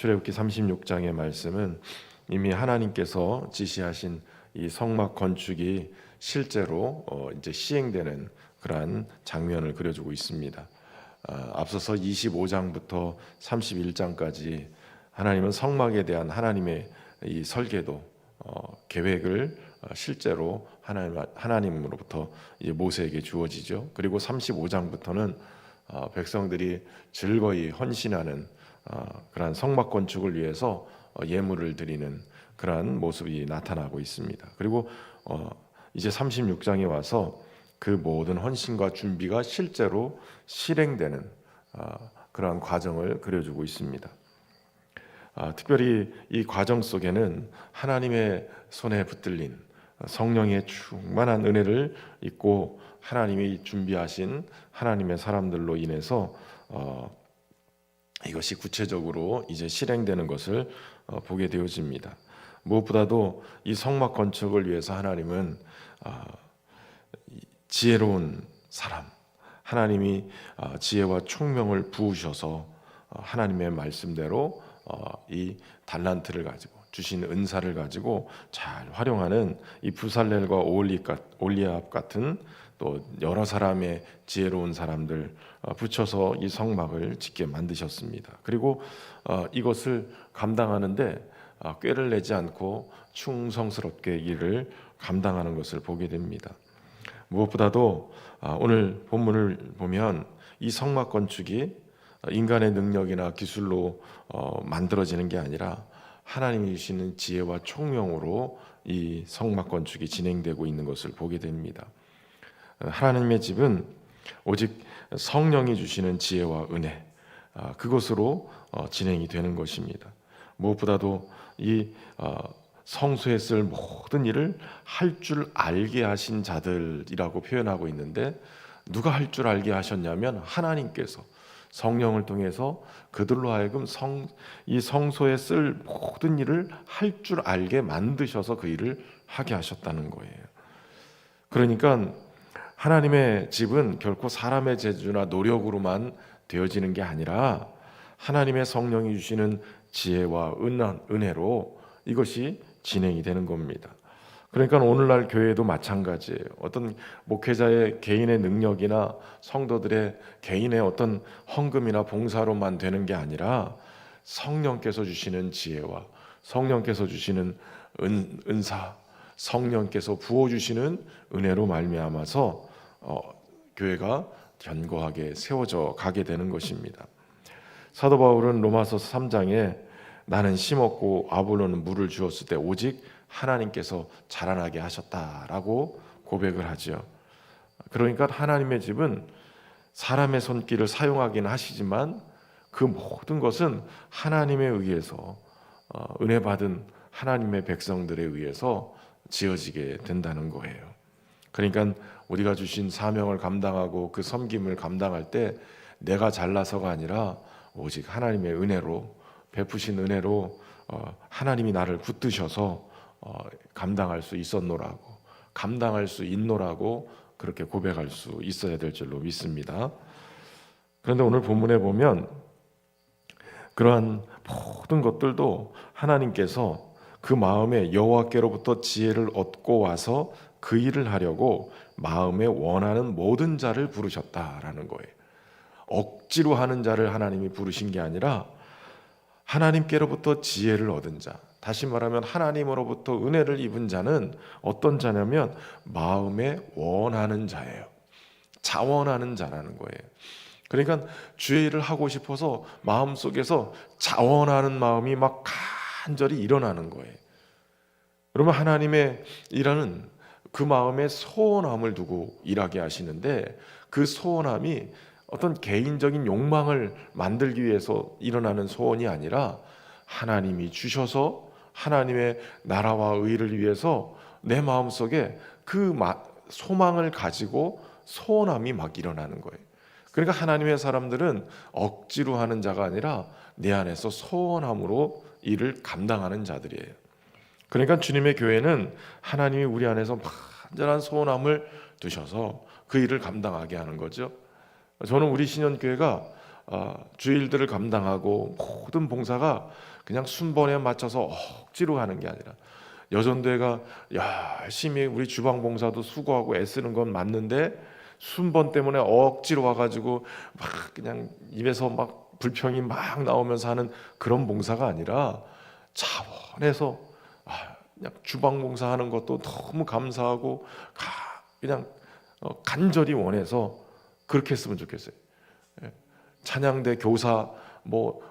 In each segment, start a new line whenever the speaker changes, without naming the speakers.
출애굽기 36장의 말씀은 이미 하나님께서 지시하신 이 성막 건축이 실제로 이제 시행되는 그러한 장면을 그려주고 있습니다. 앞서서 25장부터 31장까지 하나님은 성막에 대한 하나님의 이 설계도 계획을 실제로 하나님으로부터 이제 모세에게 주어지죠. 그리고 35장부터는 백성들이 즐거이 헌신하는 그러한 성막 건축을 위해서 예물을 드리는 그러한 모습이 나타나고 있습니다. 그리고 이제 36장에 와서 그 모든 헌신과 준비가 실제로 실행되는 그러한 과정을 그려주고 있습니다. 특별히 이 과정 속에는 하나님의 손에 붙들린 성령의 충만한 은혜를 입고 하나님이 준비하신 하나님의 사람들로 인해서 이것이 구체적으로 이제 실행되는 것을 보게 되어집니다. 무엇보다도 이 성막 건축을 위해서 하나님은 지혜로운 사람, 하나님이 지혜와 총명을 부으셔서 하나님의 말씀대로 이 달란트를 가지고 주신 은사를 가지고 잘 활용하는 이 부살렐과 올리압 같은 또 여러 사람의 지혜로운 사람들 붙여서 이 성막을 짓게 만드셨습니다. 그리고 이것을 감당하는데 꾀를 내지 않고 충성스럽게 일을 감당하는 것을 보게 됩니다. 무엇보다도 오늘 본문을 보면 이 성막 건축이 인간의 능력이나 기술로 만들어지는 게 아니라 하나님이 주시는 지혜와 총명으로 이 성막 건축이 진행되고 있는 것을 보게 됩니다. 하나님의 집은 오직 성령이 주시는 지혜와 은혜, 그것으로 진행이 되는 것입니다. 무엇보다도 이 성소에 쓸 모든 일을 할 줄 알게 하신 자들이라고 표현하고 있는데, 누가 할 줄 알게 하셨냐면 하나님께서 성령을 통해서 그들로 하여금 이 성소에 쓸 모든 일을 할 줄 알게 만드셔서 그 일을 하게 하셨다는 거예요. 그러니까 하나님의 집은 결코 사람의 재주나 노력으로만 되어지는 게 아니라 하나님의 성령이 주시는 지혜와 은혜로 이것이 진행이 되는 겁니다. 그러니까 오늘날 교회도 마찬가지예요. 어떤 목회자의 개인의 능력이나 성도들의 개인의 어떤 헌금이나 봉사로만 되는 게 아니라 성령께서 주시는 지혜와 성령께서 주시는 은사, 성령께서 부어주시는 은혜로 말미암아서 교회가 견고하게 세워져 가게 되는 것입니다. 사도 바울은 로마서 3장에 나는 심었고 아볼로는 물을 주었을 때 오직 하나님께서 자라나게 하셨다라고 고백을 하죠. 그러니까 하나님의 집은 사람의 손길을 사용하긴 하시지만 그 모든 것은 하나님에 의해서 은혜 받은 하나님의 백성들에 의해서 지어지게 된다는 거예요. 그러니까 우리가 주신 사명을 감당하고 그 섬김을 감당할 때 내가 잘나서가 아니라 오직 하나님의 은혜로, 베푸신 은혜로 하나님이 나를 붙드셔서 감당할 수 있었노라고, 감당할 수 있노라고 그렇게 고백할 수 있어야 될 줄로 믿습니다. 그런데 오늘 본문에 보면 그러한 모든 것들도 하나님께서 그 마음에 여호와께로부터 지혜를 얻고 와서 그 일을 하려고 마음에 원하는 모든 자를 부르셨다라는 거예요. 억지로 하는 자를 하나님이 부르신 게 아니라 하나님께로부터 지혜를 얻은 자, 다시 말하면 하나님으로부터 은혜를 입은 자는 어떤 자냐면 마음에 원하는 자예요. 자원하는 자라는 거예요. 그러니까 주의 일을 하고 싶어서 마음속에서 자원하는 마음이 막 간절히 일어나는 거예요. 그러면 하나님의 일하는 그 마음에 소원함을 두고 일하게 하시는데, 그 소원함이 어떤 개인적인 욕망을 만들기 위해서 일어나는 소원이 아니라 하나님이 주셔서 하나님의 나라와 의를 위해서 내 마음속에 그 소망을 가지고 소원함이 막 일어나는 거예요. 그러니까 하나님의 사람들은 억지로 하는 자가 아니라 내 안에서 소원함으로 일을 감당하는 자들이에요. 그러니까 주님의 교회는 하나님이 우리 안에서 완전한 소원함을 두셔서 그 일을 감당하게 하는 거죠. 저는 우리 신현교회가 주일들을 감당하고 모든 봉사가 그냥 순번에 맞춰서 억지로 하는 게 아니라 여전대가 열심히 우리 주방 봉사도 수고하고 애쓰는 건 맞는데 순번 때문에 억지로 와가지고 막 그냥 입에서 막 불평이 막 나오면서 하는 그런 봉사가 아니라 차원에서 그냥 주방 봉사하는 것도 너무 감사하고 그냥 간절히 원해서 그렇게 했으면 좋겠어요. 찬양대 교사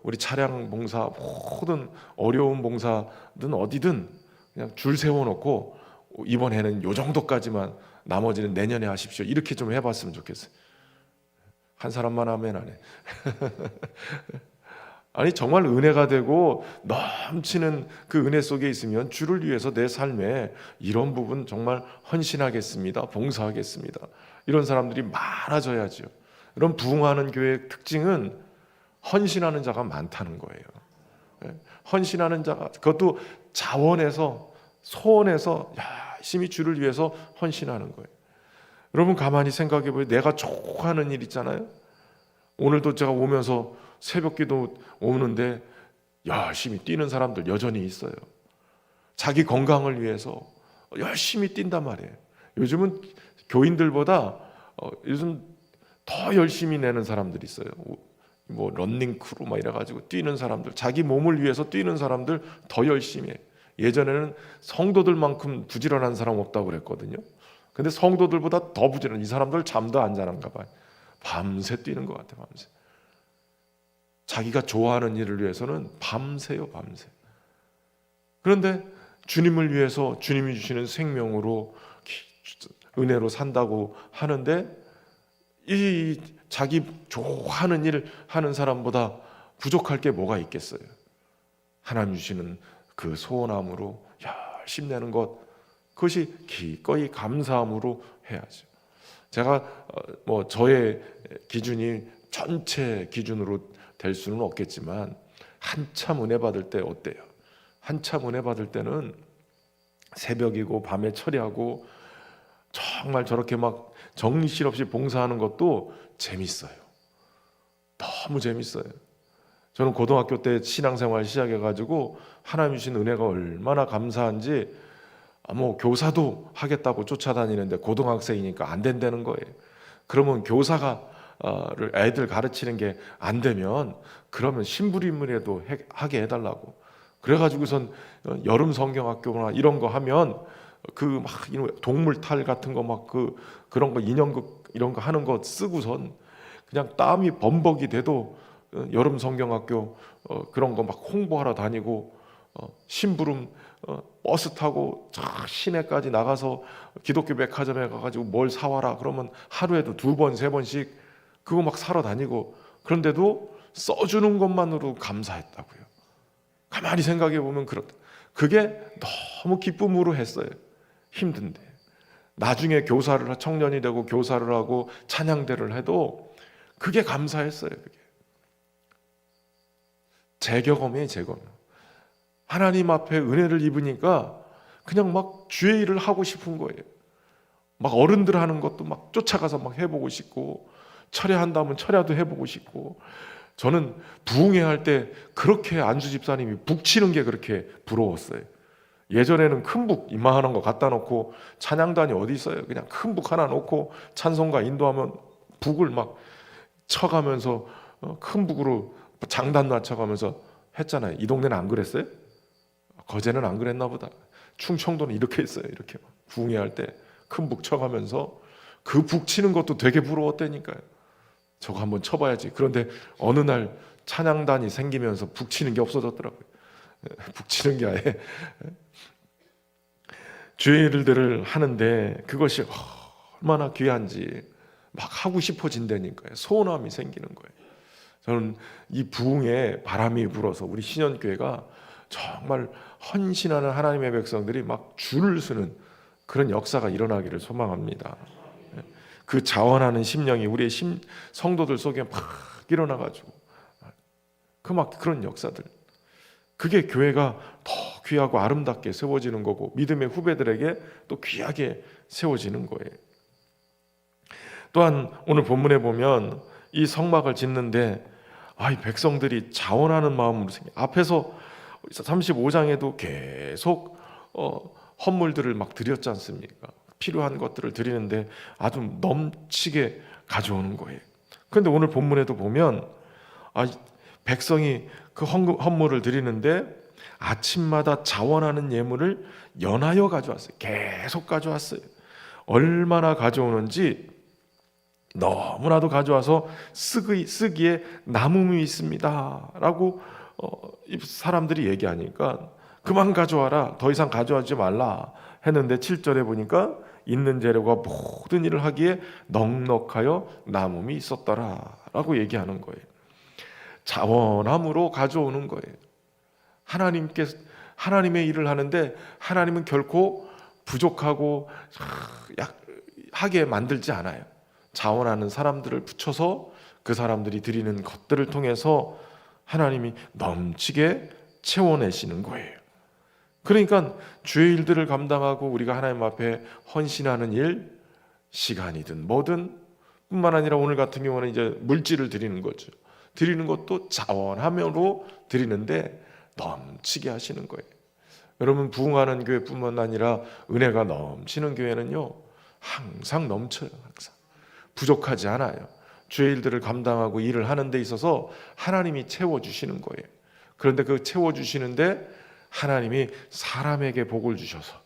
우리 차량 봉사 모든 어려운 봉사든 어디든 그냥 줄 세워놓고 이번에는 요 정도까지만 나머지는 내년에 하십시오 이렇게 좀 해봤으면 좋겠어요. 한 사람만 하면 안 해. 아니 정말 은혜가 되고 넘치는 그 은혜 속에 있으면 주를 위해서 내 삶에 이런 부분 정말 헌신하겠습니다, 봉사하겠습니다, 이런 사람들이 많아져야죠. 이런 부흥하는 교회의 특징은 헌신하는 자가 많다는 거예요. 헌신하는 자가, 그것도 자원해서 소원해서 열심히 주를 위해서 헌신하는 거예요. 여러분 가만히 생각해 보세요. 내가 좋아하는 일 있잖아요. 오늘도 제가 오면서 새벽기도 오는데 열심히 뛰는 사람들 여전히 있어요. 자기 건강을 위해서 열심히 뛴단 말이에요. 요즘은 교인들보다 요즘 더 열심히 내는 사람들이 있어요. 런닝 크루 이래가지고 뛰는 사람들, 자기 몸을 위해서 뛰는 사람들 더 열심히 해요. 예전에는 성도들만큼 부지런한 사람 없다고 그랬거든요. 근데 성도들보다 더 부지런한, 이 사람들 잠도 안 자는가 봐요. 밤새 뛰는 것 같아요. 밤새. 자기가 좋아하는 일을 위해서는 밤새요, 밤새. 그런데 주님을 위해서 주님이 주시는 생명으로 은혜로 산다고 하는데 이 자기 좋아하는 일을 하는 사람보다 부족할 게 뭐가 있겠어요? 하나님 주시는 그 소원함으로 열심히 내는 것, 그것이 기꺼이 감사함으로 해야죠. 제가 저의 기준이 전체 기준으로 될 수는 없겠지만 한참 은혜 받을 때 어때요? 한참 은혜 받을 때는 새벽이고 밤에 처리하고 정말 저렇게 막 정신없이 봉사하는 것도 재밌어요. 너무 재밌어요. 저는 고등학교 때 신앙생활 시작해가지고 하나님 주신 은혜가 얼마나 감사한지 교사도 하겠다고 쫓아다니는데 고등학생이니까 안 된다는 거예요. 그러면 교사가 애들 가르치는 게 안 되면 그러면 신부림이라도 하게 해달라고. 그래가지고선 여름 성경학교나 이런 거 하면 그 막 동물 탈 같은 거 그런 거 인형극 이런 거 하는 거 쓰고선 그냥 땀이 범벅이 돼도 여름 성경학교 그런 거 막 홍보하러 다니고 심부름 버스 타고 시내까지 나가서 기독교 백화점에 가가지고 뭘 사와라 그러면 하루에도 2번 3번씩 그거 막 사러 다니고, 그런데도 써주는 것만으로 감사했다고요. 가만히 생각해 보면 그렇다. 그게 너무 기쁨으로 했어요. 힘든데 나중에 청년이 되고 교사를 하고 찬양대를 해도 그게 감사했어요. 그게 제 경험이에요. 제 경험. 하나님 앞에 은혜를 입으니까 그냥 막 주의 일을 하고 싶은 거예요. 막 어른들 하는 것도 막 쫓아가서 막 해보고 싶고, 철야한다면 철야도 해보고 싶고. 저는 부흥회 할 때 그렇게 안수 집사님이 북치는 게 그렇게 부러웠어요. 예전에는 큰 북 이만한 거 갖다 놓고, 찬양단이 어디 있어요? 그냥 큰 북 하나 놓고 찬송가 인도하면 북을 막 쳐가면서 큰 북으로 장단 맞춰가면서 했잖아요. 이 동네는 안 그랬어요? 거제는 안 그랬나 보다. 충청도는 이렇게 했어요. 이렇게 부흥회 할 때 큰 북 쳐가면서 그 북 치는 것도 되게 부러웠다니까요. 저거 한번 쳐봐야지. 그런데 어느 날 찬양단이 생기면서 북 치는 게 없어졌더라고요. 북 치는 게 아예 주의 일들을 하는데 그것이 얼마나 귀한지 막 하고 싶어진다니까요. 소원함이 생기는 거예요. 저는 이 부흥에 바람이 불어서 우리 신현교회가 정말 헌신하는 하나님의 백성들이 막 줄을 서는 그런 역사가 일어나기를 소망합니다. 그 자원하는 심령이 우리의 성도들 속에 막 일어나가지고 그런 역사들, 그게 교회가 더 귀하고 아름답게 세워지는 거고 믿음의 후배들에게 또 귀하게 세워지는 거예요. 또한 오늘 본문에 보면 이 성막을 짓는데 이 백성들이 자원하는 마음으로 앞에서 35장에도 계속 헌물들을 막 드렸지 않습니까? 필요한 것들을 드리는데 아주 넘치게 가져오는 거예요. 그런데 오늘 본문에도 보면 백성이 그 헌물을 드리는데 아침마다 자원하는 예물을 연하여 가져왔어요. 계속 가져왔어요. 얼마나 가져오는지 너무나도 가져와서 쓰기에 남음이 있습니다 라고 사람들이 얘기하니까 그만 가져와라, 더 이상 가져오지 말라 했는데 7절에 보니까 있는 재료가 모든 일을 하기에 넉넉하여 남음이 있었더라 라고 얘기하는 거예요. 자원함으로 가져오는 거예요. 하나님의 일을 하는데 하나님은 결코 부족하고 하게 만들지 않아요. 자원하는 사람들을 붙여서 그 사람들이 드리는 것들을 통해서 하나님이 넘치게 채워내시는 거예요. 그러니까 주의 일들을 감당하고 우리가 하나님 앞에 헌신하는 일, 시간이든 뭐든 뿐만 아니라 오늘 같은 경우는 이제 물질을 드리는 거죠. 드리는 것도 자원함으로 드리는데 넘치게 하시는 거예요. 여러분, 부흥하는 교회뿐만 아니라 은혜가 넘치는 교회는요 항상 넘쳐요. 항상 부족하지 않아요. 주의 일들을 감당하고 일을 하는 데 있어서 하나님이 채워주시는 거예요. 그런데 그 채워주시는데 하나님이 사람에게 복을 주셔서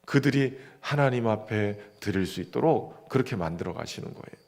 그들이 하나님 앞에 드릴 수 있도록 그렇게 만들어 가시는 거예요.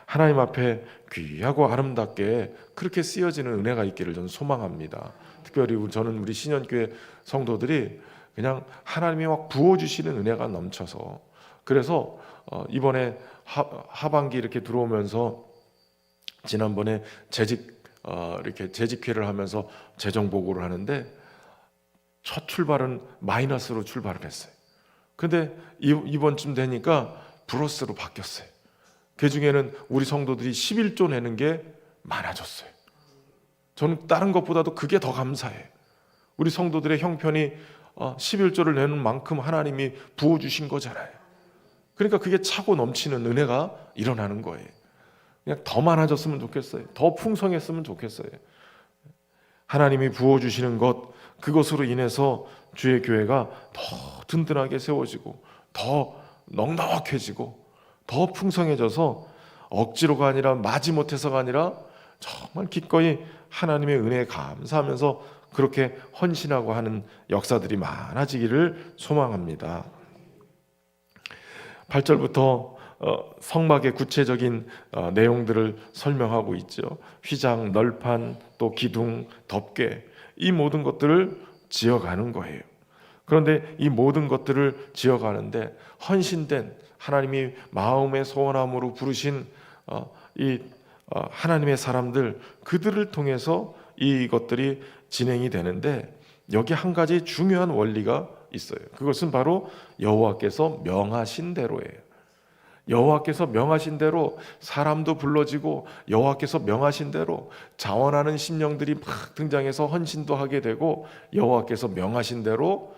하나님 앞에 귀하고 아름답게 그렇게 쓰여지는 은혜가 있기를 저는 소망합니다. 특별히 저는 우리 신현교회 성도들이 그냥 하나님이 막 부어주시는 은혜가 넘쳐서, 그래서 이번에 하반기 이렇게 들어오면서 지난번에 이렇게 재직회를 하면서 재정 보고를 하는데 첫 출발은 마이너스로 출발을 했어요. 근데 이번쯤 되니까 플러스로 바뀌었어요. 그 중에는 우리 성도들이 11조 내는 게 많아졌어요. 저는 다른 것보다도 그게 더 감사해요. 우리 성도들의 형편이 11조를 내는 만큼 하나님이 부어주신 거잖아요. 그러니까 그게 차고 넘치는 은혜가 일어나는 거예요. 그냥 더 많아졌으면 좋겠어요. 더 풍성했으면 좋겠어요. 하나님이 부어주시는 것, 그것으로 인해서 주의 교회가 더 든든하게 세워지고 더 넉넉해지고 더 풍성해져서 억지로가 아니라 마지못해서가 아니라 정말 기꺼이 하나님의 은혜에 감사하면서 그렇게 헌신하고 하는 역사들이 많아지기를 소망합니다. 8절부터 성막의 구체적인 내용들을 설명하고 있죠. 휘장, 널판, 또 기둥, 덮개, 이 모든 것들을 지어가는 거예요. 그런데 이 모든 것들을 지어가는데 헌신된 하나님이 마음의 소원함으로 부르신 이 하나님의 사람들, 그들을 통해서 이것들이 진행이 되는데 여기 한 가지 중요한 원리가 있어요. 그것은 바로 여호와께서 명하신 대로예요. 여호와께서 명하신 대로 사람도 불러지고 여호와께서 명하신 대로 자원하는 심령들이 막 등장해서 헌신도 하게 되고 여호와께서 명하신 대로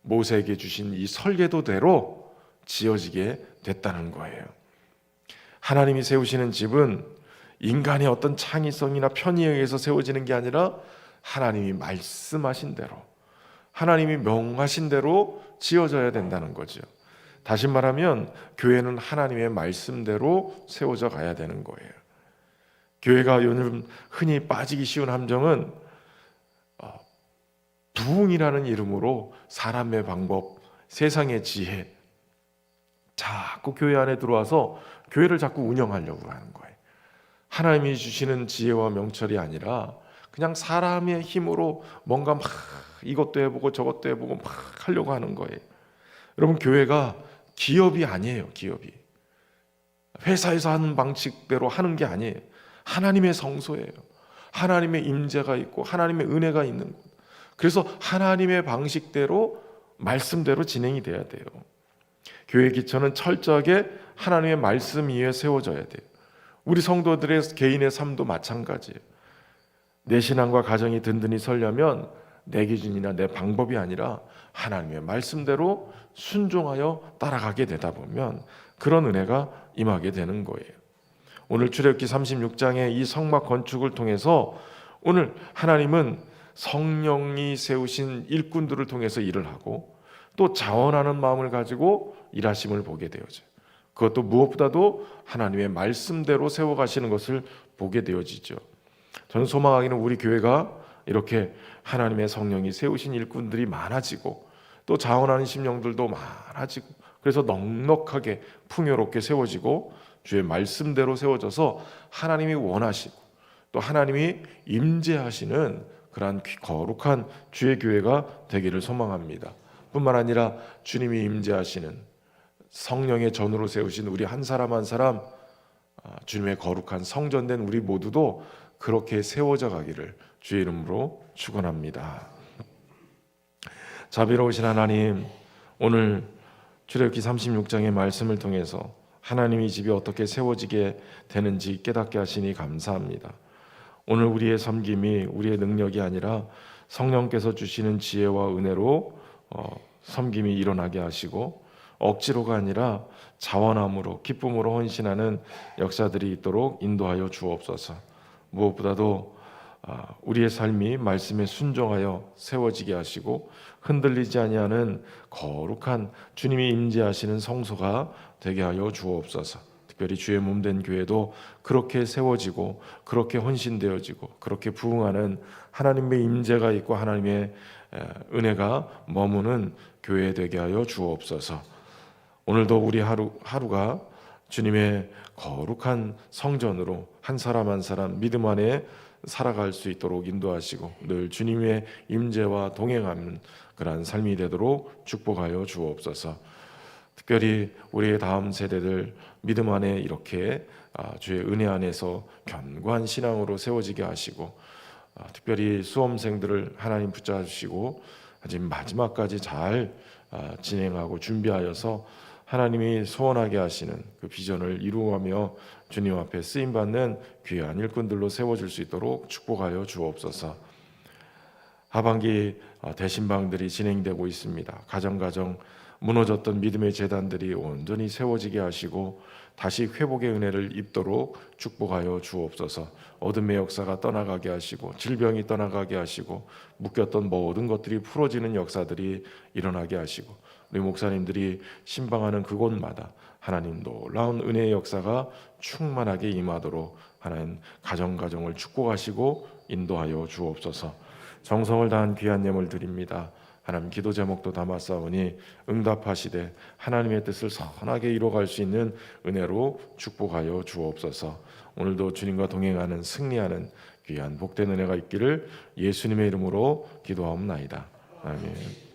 모세에게 주신 이 설계도대로 지어지게 됐다는 거예요. 하나님이 세우시는 집은 인간의 어떤 창의성이나 편의에 의해서 세워지는 게 아니라 하나님이 말씀하신 대로, 하나님이 명하신 대로 지어져야 된다는 거죠. 다시 말하면 교회는 하나님의 말씀대로 세워져 가야 되는 거예요. 교회가 요즘 흔히 빠지기 쉬운 함정은 부흥이라는 이름으로 사람의 방법, 세상의 지혜, 자꾸 교회 안에 들어와서 교회를 자꾸 운영하려고 하는 거예요. 하나님이 주시는 지혜와 명철이 아니라 그냥 사람의 힘으로 뭔가 막 이것도 해보고 저것도 해보고 막 하려고 하는 거예요. 여러분, 교회가 기업이 아니에요. 기업이 회사에서 하는 방식대로 하는 게 아니에요. 하나님의 성소예요. 하나님의 임재가 있고 하나님의 은혜가 있는 곳. 그래서 하나님의 방식대로 말씀대로 진행이 돼야 돼요. 교회 기초는 철저하게 하나님의 말씀 위에 세워져야 돼요. 우리 성도들의 개인의 삶도 마찬가지예요. 내 신앙과 가정이 든든히 서려면 내 기준이나 내 방법이 아니라 하나님의 말씀대로 순종하여 따라가게 되다 보면 그런 은혜가 임하게 되는 거예요. 오늘 출애굽기 36장의 이 성막 건축을 통해서 오늘 하나님은 성령이 세우신 일꾼들을 통해서 일을 하고 또 자원하는 마음을 가지고 일하심을 보게 되어져요. 그것도 무엇보다도 하나님의 말씀대로 세워가시는 것을 보게 되어지죠. 저는 소망하기는 우리 교회가 이렇게 하나님의 성령이 세우신 일꾼들이 많아지고 또 자원하는 심령들도 많아지고 그래서 넉넉하게 풍요롭게 세워지고 주의 말씀대로 세워져서 하나님이 원하시고 또 하나님이 임재하시는 그러한 거룩한 주의 교회가 되기를 소망합니다. 뿐만 아니라 주님이 임재하시는 성령의 전으로 세우신 우리 한 사람 한 사람 주님의 거룩한 성전된 우리 모두도 그렇게 세워져 가기를 주의 이름으로 축원합니다. 자비로우신 하나님, 오늘 출애굽기 36장의 말씀을 통해서 하나님의 집이 어떻게 세워지게 되는지 깨닫게 하시니 감사합니다. 오늘 우리의 섬김이 우리의 능력이 아니라 성령께서 주시는 지혜와 은혜로 섬김이 일어나게 하시고 억지로가 아니라 자원함으로 기쁨으로 헌신하는 역사들이 있도록 인도하여 주옵소서. 무엇보다도 우리의 삶이 말씀에 순종하여 세워지게 하시고 흔들리지 아니하는 거룩한 주님이 임재하시는 성소가 되게 하여 주옵소서. 특별히 주의 몸된 교회도 그렇게 세워지고 그렇게 헌신되어지고 그렇게 부흥하는 하나님의 임재가 있고 하나님의 은혜가 머무는 교회 되게 하여 주옵소서. 오늘도 우리 하루가 주님의 거룩한 성전으로 한 사람 한 사람 믿음 안에 살아갈 수 있도록 인도하시고 늘 주님의 임재와 동행하는 그러한 삶이 되도록 축복하여 주옵소서. 특별히 우리의 다음 세대들 믿음 안에 이렇게 주의 은혜 안에서 견고한 신앙으로 세워지게 하시고 특별히 수험생들을 하나님 붙잡으시고 아직 마지막까지 잘 진행하고 준비하여서 하나님이 소원하게 하시는 그 비전을 이루어가며 주님 앞에 쓰임받는 귀한 일꾼들로 세워질 수 있도록 축복하여 주옵소서. 하반기 대신방들이 진행되고 있습니다. 가정 무너졌던 믿음의 재단들이 온전히 세워지게 하시고 다시 회복의 은혜를 입도록 축복하여 주옵소서. 어둠의 역사가 떠나가게 하시고 질병이 떠나가게 하시고 묶였던 모든 것들이 풀어지는 역사들이 일어나게 하시고 우리 목사님들이 신방하는 그곳마다 하나님 놀라운 은혜의 역사가 충만하게 임하도록 하나님 가정을 축복하시고 인도하여 주옵소서. 정성을 다한 귀한 예물 드립니다. 하나님 기도 제목도 담았사오니 응답하시되 하나님의 뜻을 선하게 이루어갈 수 있는 은혜로 축복하여 주옵소서. 오늘도 주님과 동행하는 승리하는 귀한 복된 은혜가 있기를 예수님의 이름으로 기도하옵나이다. 아멘.